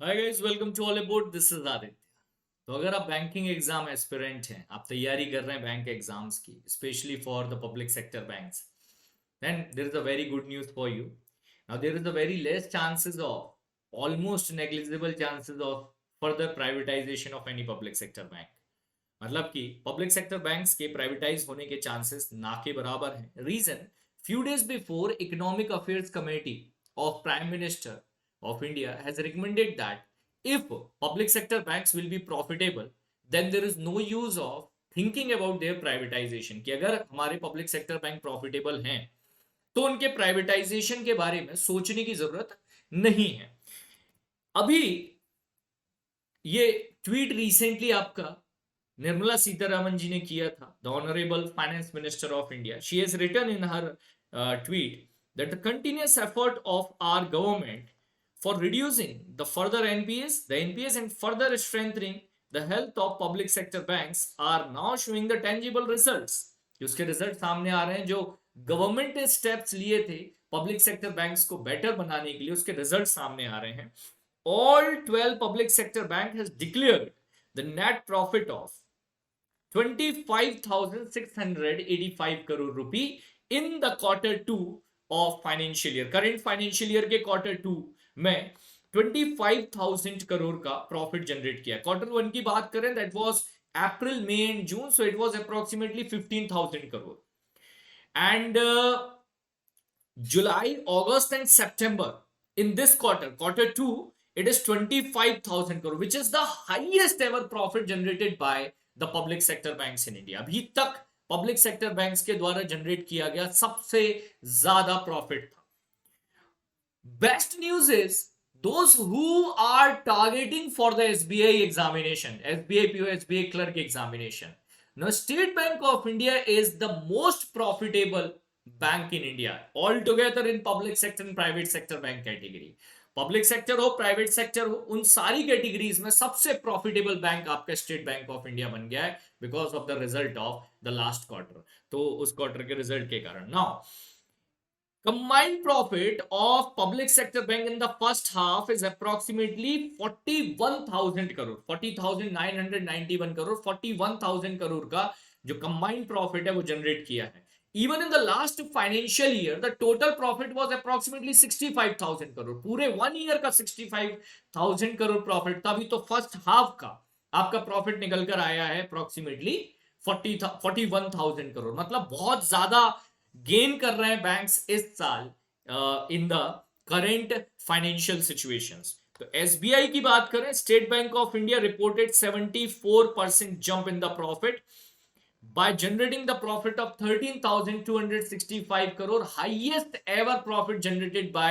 Hi guys, welcome to all about. This is Aditya. तो अगर आप बैंकिंग एग्जाम एस्पिरेंट हैं, आप तैयारी कर रहे हैं बैंक एग्जाम्स की, specially for the public sector banks, then there is a very good news for you. Now there is a very less chances of, almost negligible chances of further privatisation of any public sector bank. मतलब कि public sector banks के privatise होने के chances ना के बराबर हैं। Reason, few days before, economic affairs committee of prime minister of India has recommended that if public sector banks will be profitable, then there is no use of thinking about their privatization। कि अगर हमारे public sector bank profitable हैं तो उनके privatisation के बारे में सोचने की जरूरत नहीं है। अभी ये ट्वीट रिसेंटली आपका निर्मला सीतारामन जी ने किया था, the honourable finance minister of India. She has written in her tweet that the continuous effort of our government for reducing the NPAs and further strengthening the health of public sector banks are now showing the tangible results। कि उसके result सामने आ रहे हैं। जो government ने steps लिए थे public sector banks को बेटर बनाने के लिए, उसके रिजल्ट सामने आ रहे हैं। All 12 public sector bank has declared the net profit of 25,685 crore rupee in the quarter 2 of financial year। current financial year के quarter 2 में 25,000 करोड़ का प्रॉफिट जनरेट किया। क्वार्टर 1 की बात करें, that was April, May and June, so it was approximately 15,000 crore. And July, August, and September in this quarter 2, it is 25,000 crore, which is the highest ever profit generated by the public sector banks in India। अभी तक public sector banks के द्वारा generate किया गया सबसे ज्यादा profit था। Best news is those who are targeting for the SBI examination, SBI PO, SBI clerk examination. Now, State Bank of India is the most profitable bank in India altogether in public sector and private sector bank category। Public sector हो, private sector हो, उन सारी categories में सबसे profitable bank आपका state bank of India बन गया है because of the result of the last quarter. तो उस क्वार्टर के रिजल्ट के कारण now combined profit of public sector bank in the first half is approximately 41,000 crore, 40,991 crore, 41,000 crore का जो combined profit है वो generate किया है। Even in the last financial year, the total profit was approximately 65,000 crore। पूरे 1 year का 65,000 crore profit था। अभी तो first half का आपका profit निकल कर आया है approximately 41,000 करोड़। मतलब बहुत ज्यादा गेन कर रहे हैं बैंक्स इस साल in the current financial situations. तो एसबीआई की बात करें, state bank of India reported 74% jump in the profit by generating the profit of 13,265 crore, highest ever profit generated by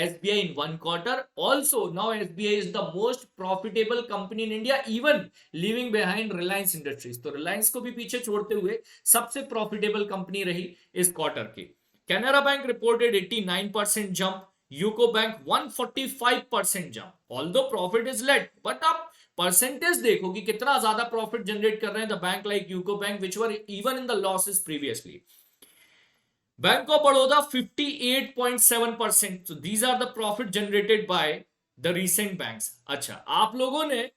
SBI in one quarter। Also, now SBI is the most profitable company in India, even leaving behind Reliance Industries। तो Reliance को भी पीछे छोड़ते हुए सबसे profitable company रही इस quarter की। कैनरा बैंक रिपोर्टेड 89% जंप, यूको बैंक 145% जंप। Although profit is late, but आप परसेंटेज देखो कि कितना ज्यादा प्रॉफिट जनरेट कर रहे हैं the bank like UCO bank, which were even in the losses previously. Bank of Baroda 58.7%। so these are the profit generated by the recent banks। अच्छा, आप लोगों ने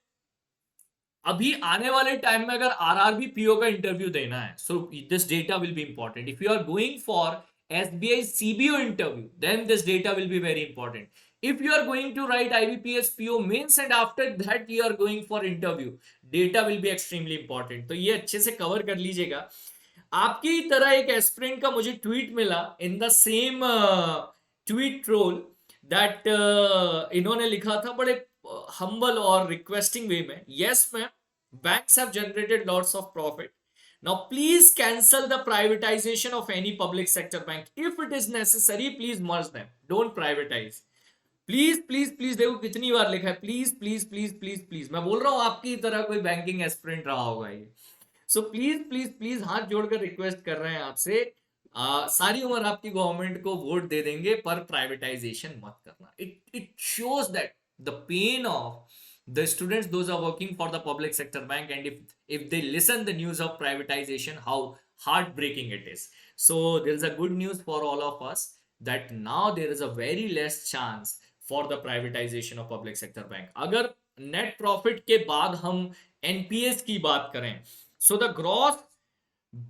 अभी आने वाले टाइम में अगर आरआरबी पीओ का इंटरव्यू देना है, so this data will be important. If you are going for SBI CBO interview, then this data will be very important. if you are going to write IBPS PO mains and after that you are going for interview, data will be extremely important। तो ये अच्छे से cover कर लीजिएगा। आपकी तरह एक aspirant का मुझे ट्वीट मिला in the same tweet troll that इन्होंने लिखा था बड़े हम्बल और रिक्वेस्टिंग वे में, yes ma'am, banks have generated lots of profit, now please cancel the privatization of any public sector bank, if it is necessary please merge them, don't privatize। Please please please, देखो कितनी बार लिखा है, please please please please please. मैं बोल रहा हूं आपकी तरह कोई बैंकिंग एस्पिरेंट रहा होगा ये। सो प्लीज प्लीज प्लीज हाथ जोड़कर रिक्वेस्ट कर रहे हैं आपसे, सारी उम्र आपकी गवर्नमेंट को वोट दे देंगे पर प्राइवेटाइजेशन मत करना। It shows that the pain of the students those are working for the public sector bank, and if they listen the news of privatization, how heartbreaking it is। So there is a good news for all of us that now there is a very less chance for the privatisation of public sector bank. अगर net profit के बाद हम NPS की बात करें, so the gross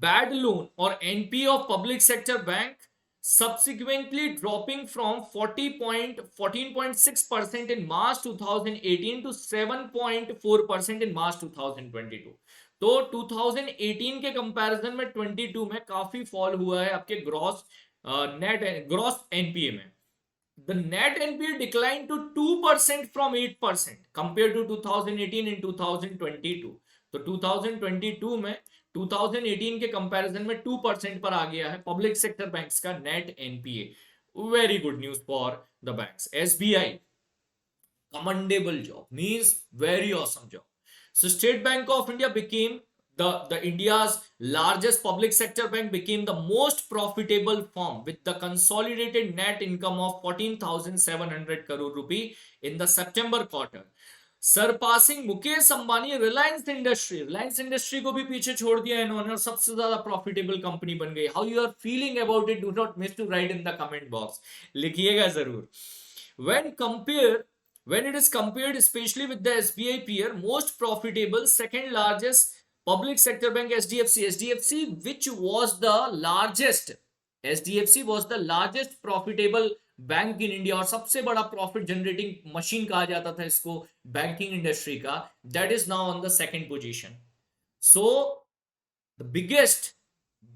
bad loan or NPA of public sector bank subsequently dropping from 14.6% in March 2018 to 7.4% in March 2022. तो 2018 के comparison में 22 में काफी फॉल हुआ है आपके ग्रॉस एनपीए में. The net NPA declined to 2% from 8% compared to 2018 in 2022. तो 2022 में 2018 के कंपैरिजन में 2% पर आ गया है पब्लिक सेक्टर बैंक्स का net NPA. Very good news for the banks. SBI, commendable job, means very awesome job. So State Bank of India became the India's largest public sector bank, became the most profitable firm with the consolidated net income of 14,700 crore rupee in the September quarter, surpassing Mukesh Ambani. Reliance industry को भी पीछे छोड़ दिया इन्होंने और सबसे ज्यादा profitable company बन गई. How you are feeling about it? Do not miss to write in the comment box, लिखिएगा जरूर. When it is compared especially with the SBI peer, most profitable, second largest public sector bank SDFC, which was the largest, SDFC was the largest profitable bank in India और सबसे बड़ा profit generating machine कहा जाता था इसको banking industry का. That is now on the second position. So the biggest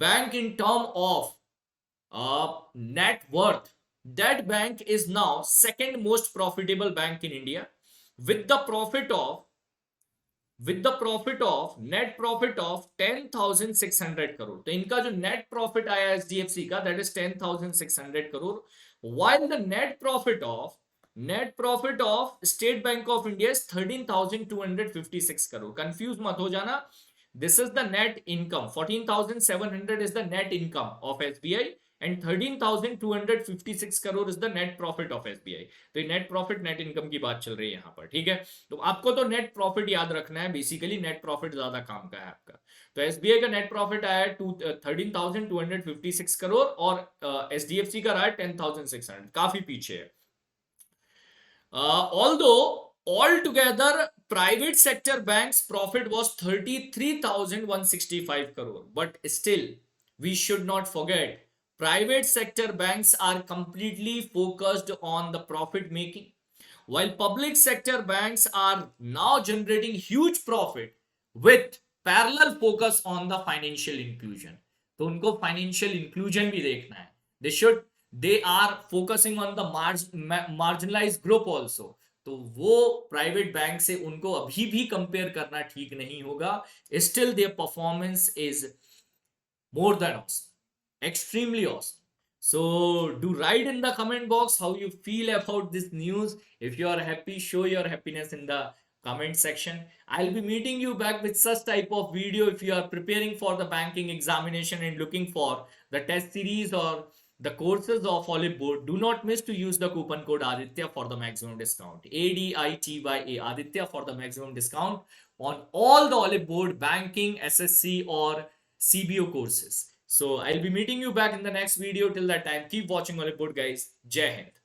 bank in term of net worth, that bank is now second most profitable bank in India with the profit of net profit of 10,600 crore. तो इनका जो net profit आया HDFC का, that is 10,600 crore, while the net profit of State Bank of India is 13,256 crore. Confused मत हो जाना. This is the net income. 14,700 is the net income of SBI and 13,256 crore is the net profit of SBI. तो net profit net income की बात चल रही है यहाँ पर, ठीक है. तो आपको तो नेट प्रॉफिट याद रखना है, बेसिकली नेट प्रॉफिट ज्यादा काम का है आपका. तो एसबीआई का नेट प्रॉफिट आया है 13,256 करोड़ और एचडीएफसी का रहा है 10,600, काफी पीछे है. Although altogether private sector banks profit was 33,165 crore, but still we should not forget private sector banks are completely focused on the profit making, while public sector banks are now generating huge profit with parallel focus on the financial inclusion. तो उनको financial inclusion भी देखना है. They are focusing on the marginalized group also. तो वो private bank से उनको अभी भी कंपेयर करना ठीक नहीं होगा. Still their performance is more than awesome, extremely awesome. So do write in the comment box how you feel about this news. If you are happy, show your happiness in the comment section. I'll be meeting you back with such type of video if you are preparing for the banking examination and looking for the test series or the courses of Olive Board. Do not miss to use the coupon code Aditya for the maximum discount. ADITYA, Aditya, for the maximum discount on all the Olive Board banking, SSC or CBO courses. So I'll be meeting you back in the next video. Till that time, keep watching Olive Board, guys. Jai Hind.